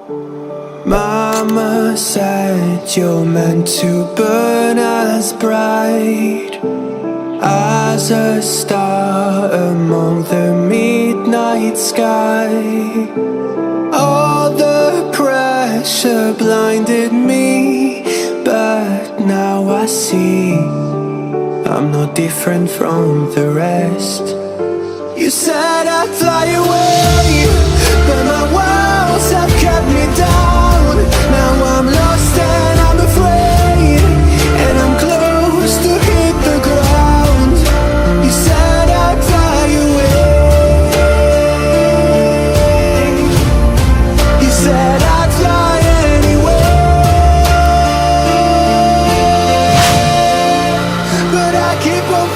Mama said you're meant to burn as bright as a star among the midnight sky. All the pressure blinded me, but now I see I'm not different from the rest. You said I'd fly away, but my walls have kept me down. Now I'm lost and I'm afraid, and I'm close to hit the ground. You said I'd fly away. You said I'd fly anyway, but I keep on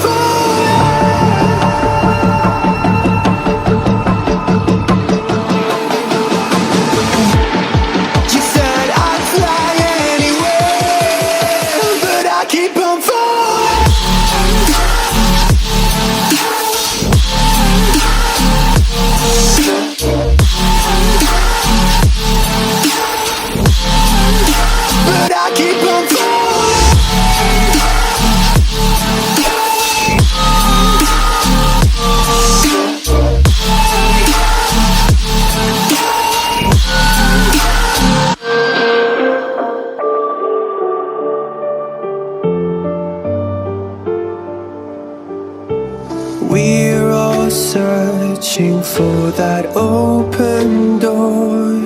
We're all searching for that open door.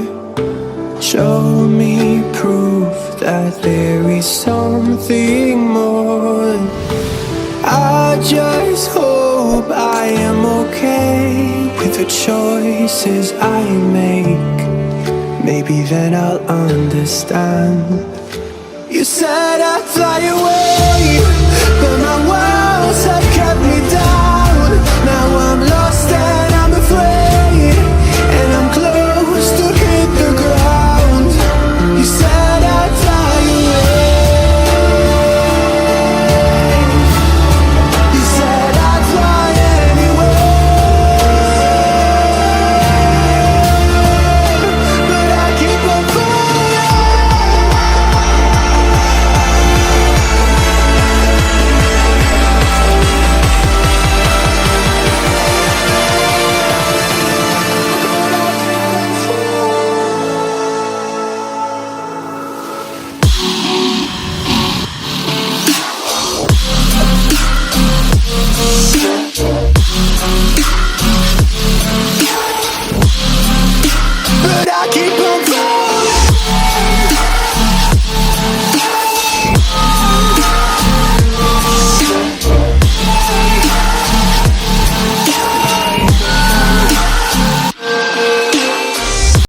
Show me proof that there is something more. I just hope I am okay with the choices I make. Maybe then I'll understand. You said I'd fly away, but my walls have